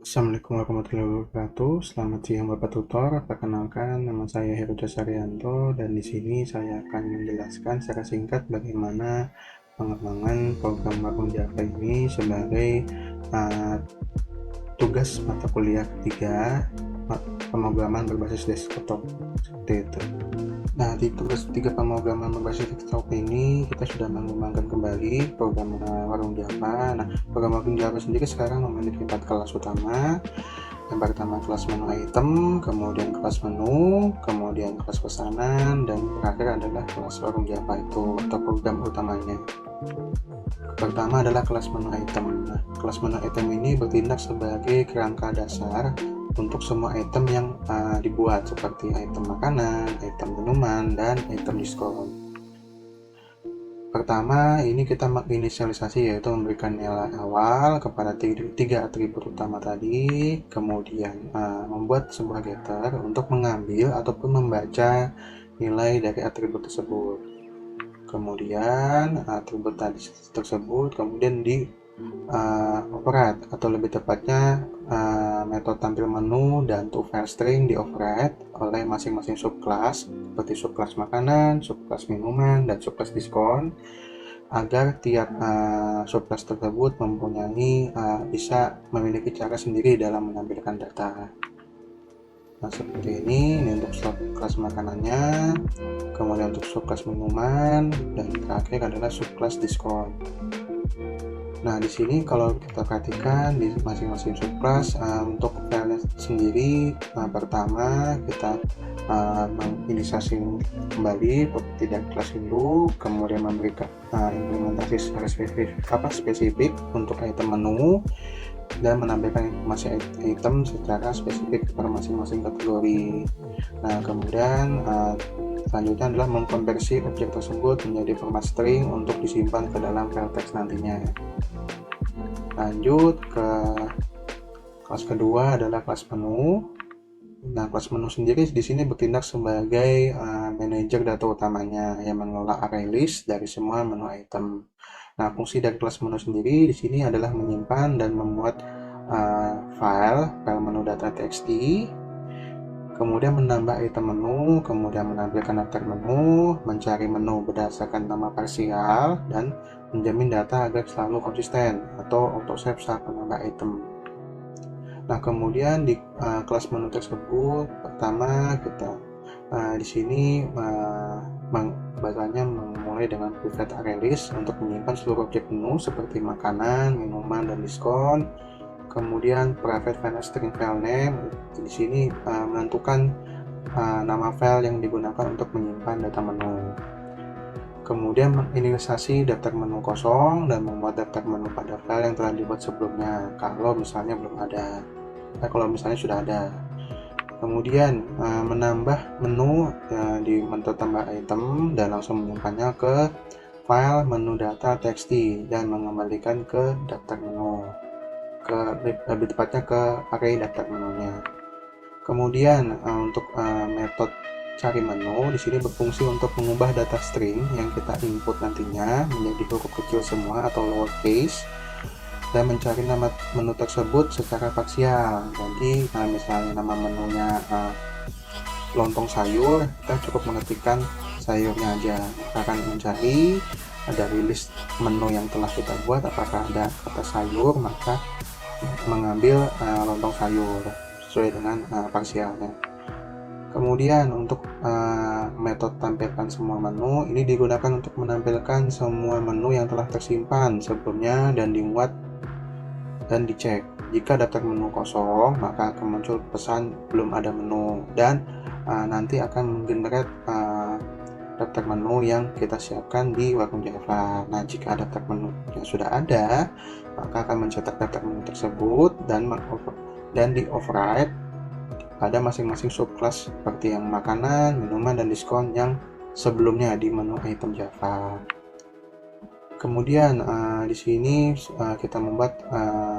Assalamualaikum warahmatullahi wabarakatuh. Selamat siang Bapak Tutor. Perkenalkan, nama saya Heru Dasarianto dan di sini saya akan menjelaskan secara singkat bagaimana pengembangan program Warung Java ini sebagai uh, tugas mata kuliah ketiga pemrograman berbasis desktop seperti itu. Nah, di tugas 3 pemrograman berbasis desktop ini kita sudah mengembangkan kembali program Warung Java. Nah, program Warung Java sendiri sekarang memiliki 4 kelas utama. Yang pertama kelas menu item, kemudian kelas menu, kemudian kelas pesanan, dan terakhir adalah kelas Warung Java itu atau program utamanya. Pertama adalah kelas menu item. Nah, kelas menu item ini bertindak sebagai kerangka dasar untuk semua item yang dibuat seperti item makanan, item minuman, dan item diskon. Pertama, ini kita menginisialisasi yaitu memberikan nilai awal kepada tiga atribut utama tadi, kemudian membuat sebuah getter untuk mengambil ataupun membaca nilai dari atribut tersebut. Kemudian atribut tadi tersebut kemudian di override atau lebih tepatnya metode tampil menu dan toFile string di override oleh masing-masing subclass seperti subclass makanan, subclass minuman, dan subclass diskon agar tiap subclass tersebut mempunyai bisa memiliki cara sendiri dalam menampilkan data. Nah, seperti ini untuk subclass makanannya, kemudian untuk subclass minuman, dan terakhir adalah subclass diskon. Nah, di sini kalau kita perhatikan di masing-masing subclass untuk filenya sendiri, pertama kita menginisiasi kembali tidak kelas dulu, kemudian memberikan implementasi secara spesifik untuk item menu dan menampilkan informasi item secara spesifik per masing-masing kategori. Nah, kemudian selanjutnya adalah mengkonversi objek tersebut menjadi format string untuk disimpan ke dalam file text nantinya. Lanjut ke kelas kedua adalah kelas menu. Nah, kelas menu sendiri di sini bertindak sebagai manajer data utamanya yang mengelola array list dari semua menu item. Nah, fungsi dari kelas menu sendiri di sini adalah menyimpan dan membuat file menu data.txt, kemudian menambah item menu, kemudian menampilkan daftar menu, mencari menu berdasarkan nama parsial, dan menjamin data agar selalu konsisten atau auto-save saat menambah item. Nah, kemudian di kelas menu tersebut, pertama kita di sini bahasanya memulai dengan private array list untuk menyimpan seluruh objek menu seperti makanan, minuman, dan diskon. Kemudian private file string file name di sini menentukan nama file yang digunakan untuk menyimpan data menu. Kemudian menginisiasi daftar menu kosong dan membuat daftar menu pada file yang telah dibuat sebelumnya kalau misalnya belum ada. Kalau misalnya sudah ada. Kemudian menambah menu di metode tambah item dan langsung menyimpannya ke file menu data.txt dan mengembalikan ke daftar menu, lebih tepatnya ke array daftar menunya. Kemudian untuk metode cari menu di sini berfungsi untuk mengubah data string yang kita input nantinya menjadi huruf kecil semua atau lowercase dan mencari nama menu tersebut secara parsial. Jadi misalnya nama menunya lontong sayur, kita cukup mengetikkan sayurnya aja. Kita akan mencari dari list menu yang telah kita buat apakah ada kata sayur, maka mengambil lontong sayur sesuai dengan parsialnya. Kemudian untuk metode tampilkan semua menu ini digunakan untuk menampilkan semua menu yang telah tersimpan sebelumnya dan dimuat dan dicek. Jika daftar menu kosong, maka akan muncul pesan belum ada menu dan nanti akan menggenerate daftar menu yang kita siapkan di Warung Java. Nah, jika daftar menu yang sudah ada, maka akan mencetak daftar menu tersebut dan di override pada masing-masing subclass seperti yang makanan, minuman, dan diskon yang sebelumnya di menu item Java. Kemudian di sini kita membuat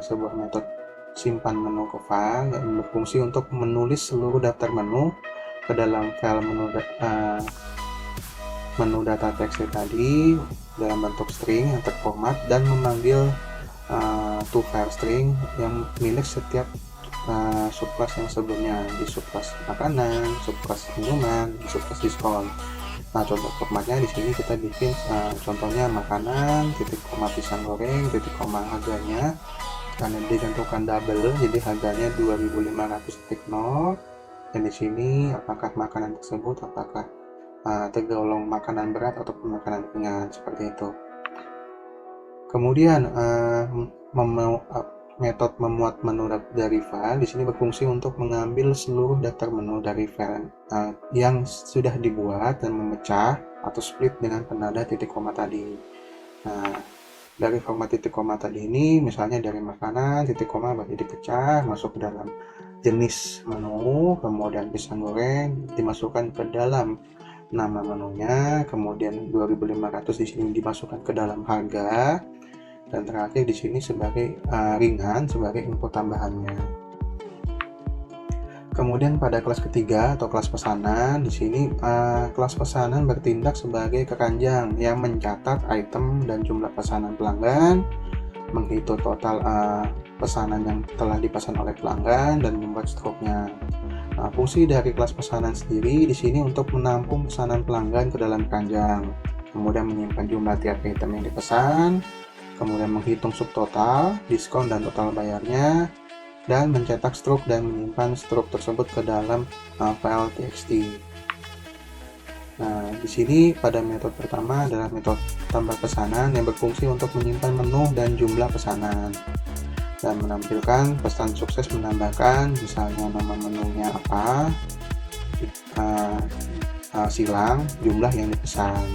sebuah metode simpan menu ke file yang berfungsi untuk menulis seluruh daftar menu ke dalam file menu data.txt tadi dalam bentuk string yang terformat dan memanggil toFile string yang milik setiap subclass yang sebelumnya, di subclass makanan, subclass minuman, di subclass diskon. Nah, contoh formatnya di sini kita bikin contohnya makanan, titik koma pisang goreng, titik koma harganya, karena ditentukan double, jadi harganya 2500.0, dan di sini apakah makanan tersebut apakah tergolong makanan berat ataupun makanan ringan, seperti itu. Kemudian metode memuat menu dari file di sini berfungsi untuk mengambil seluruh daftar menu dari file yang sudah dibuat dan memecah atau split dengan penanda titik koma tadi. Nah, dari format titik koma tadi ini, misalnya dari makanan, titik koma berarti dipecah masuk ke dalam jenis menu, kemudian pisang goreng dimasukkan ke dalam nama menunya, kemudian 2500 di sini dimasukkan ke dalam harga, dan terakhir di sini sebagai ringan sebagai input tambahannya. Kemudian pada kelas ketiga atau kelas pesanan, di sini kelas pesanan bertindak sebagai keranjang yang mencatat item dan jumlah pesanan pelanggan, menghitung total pesanan yang telah dipesan oleh pelanggan dan membuat struknya. Nah, fungsi dari kelas pesanan sendiri di sini untuk menampung pesanan pelanggan ke dalam keranjang, kemudian menyimpan jumlah tiap item yang dipesan, kemudian menghitung subtotal, diskon dan total bayarnya, dan mencetak struk dan menyimpan struk tersebut ke dalam file txt. Nah, di sini pada metode pertama adalah metode tambah pesanan yang berfungsi untuk menyimpan menu dan jumlah pesanan dan menampilkan pesan sukses menambahkan misalnya nama menunya apa, silang, jumlah yang dipesan.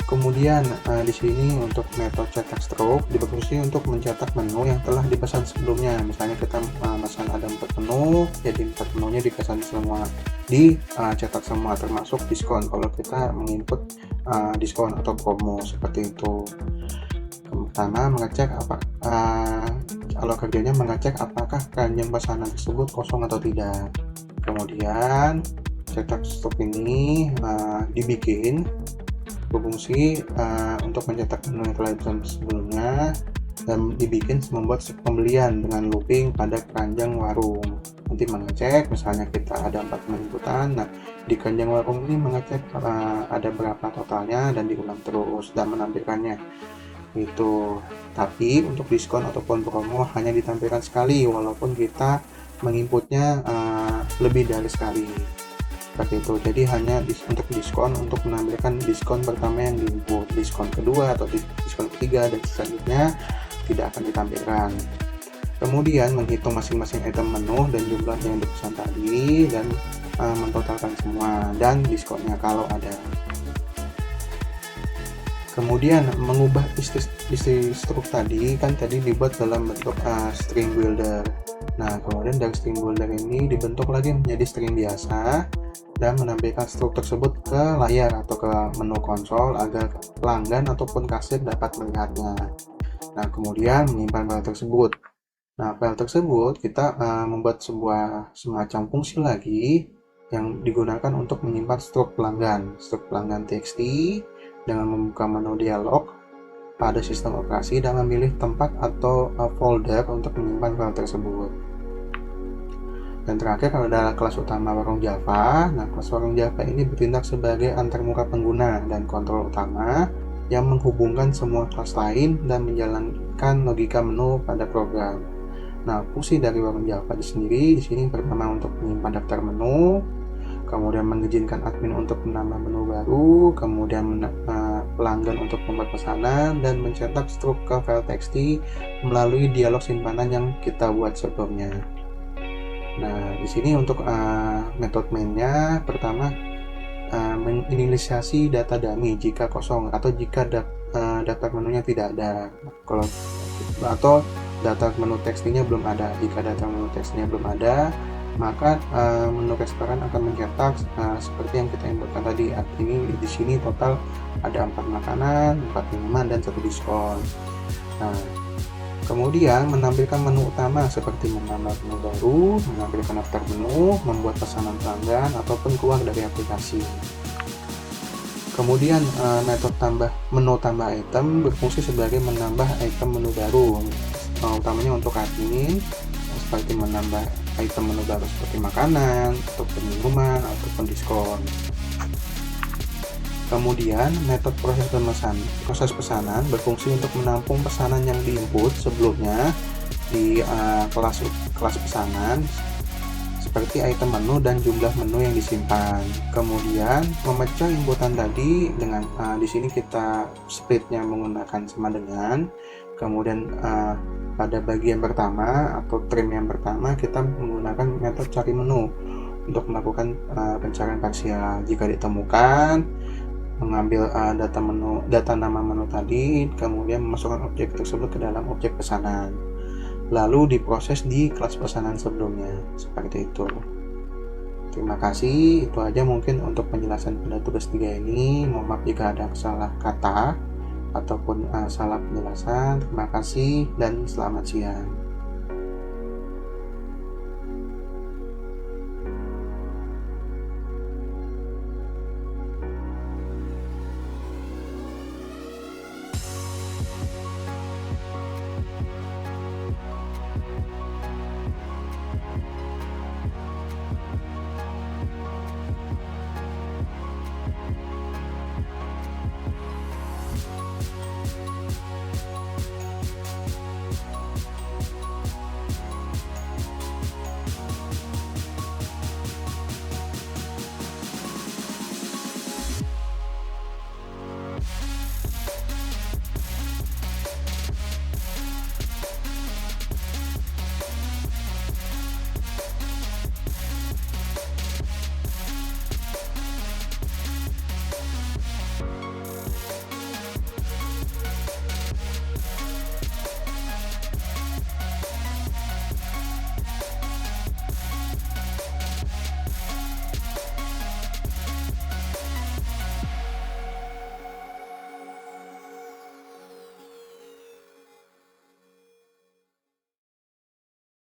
Kemudian di sini untuk metode cetak struk berfungsi untuk mencetak menu yang telah dipesan sebelumnya. Misalnya kita pesan ada 4 menu, jadi 4 menunya dipesan semua, dicetak semua termasuk diskon kalau kita menginput diskon atau promo, seperti itu. Pertama mengecek kalau kerjanya mengecek apakah keranjang pesanan tersebut kosong atau tidak. Kemudian cetak struk ini dibikin berfungsi untuk mencetak menu yang telah dipesan sebelumnya dan dibikin membuat pembelian dengan looping pada keranjang warung. Nanti mengecek misalnya kita ada 4 penginputan, nah di keranjang warung ini mengecek ada berapa totalnya dan diulang terus dan menampilkannya itu. Tapi untuk diskon ataupun promo hanya ditampilkan sekali walaupun kita menginputnya lebih dari sekali, seperti itu. Jadi hanya untuk diskon untuk menampilkan diskon pertama yang diinput, diskon kedua atau diskon ketiga dan selanjutnya tidak akan ditampilkan. Kemudian menghitung masing-masing item menu dan jumlah yang dipesan tadi dan mentotalkan semua dan diskonnya kalau ada. Kemudian mengubah isi struk tadi kan tadi dibuat dalam bentuk string builder. Nah, kemudian dari string builder ini dibentuk lagi menjadi string biasa dan menampilkan struk tersebut ke layar atau ke menu konsol agar pelanggan ataupun kasir dapat melihatnya. Nah, kemudian menyimpan file tersebut. Nah, file tersebut kita membuat sebuah semacam fungsi lagi yang digunakan untuk menyimpan struk pelanggan txt dengan membuka menu dialog pada sistem operasi dan memilih tempat atau folder untuk menyimpan file tersebut. Dan terakhir adalah kelas utama warung Java. Nah, kelas warung Java ini bertindak sebagai antarmuka pengguna dan kontrol utama yang menghubungkan semua kelas lain dan menjalankan logika menu pada program. Nah, fungsi dari warung Java sendiri di sini pertama untuk menyimpan daftar menu, kemudian mengizinkan admin untuk menambah menu baru, kemudian pelanggan untuk membuat pesanan dan mencetak struk ke file txt melalui dialog simpanan yang kita buat sebelumnya. Nah, di sini untuk metode mainnya pertama menginisiasi data dummy jika kosong atau jika daftar menunya tidak ada. Kalau atau data menu teksnya belum ada. Jika data menu teksnya belum ada, maka menu restoran akan mencetak seperti yang kita inputkan tadi. Artinya di sini total ada 4 makanan, 4 minuman dan 1 diskon. Nah, kemudian menampilkan menu utama seperti menambah menu baru, menampilkan daftar menu, membuat pesanan pelanggan ataupun keluar dari aplikasi. Kemudian metode menu tambah item berfungsi sebagai menambah item menu baru, utamanya untuk admin seperti menambah item menu baru seperti makanan, ataupun minuman, ataupun diskon. Kemudian, metode proses pesanan berfungsi untuk menampung pesanan yang diinput sebelumnya di kelas pesanan, seperti item menu dan jumlah menu yang disimpan. Kemudian memecah inputan tadi dengan di sini kita splitnya menggunakan sama dengan. Kemudian pada bagian pertama atau trim yang pertama kita menggunakan metode cari menu untuk melakukan pencarian parsial. Jika ditemukan, mengambil data nama menu tadi, kemudian memasukkan objek tersebut ke dalam objek pesanan, lalu diproses di kelas pesanan sebelumnya, seperti itu. Terima kasih, itu aja mungkin untuk penjelasan pada tugas 3 ini. Mohon maaf jika ada salah kata ataupun salah penjelasan. Terima kasih dan selamat siang.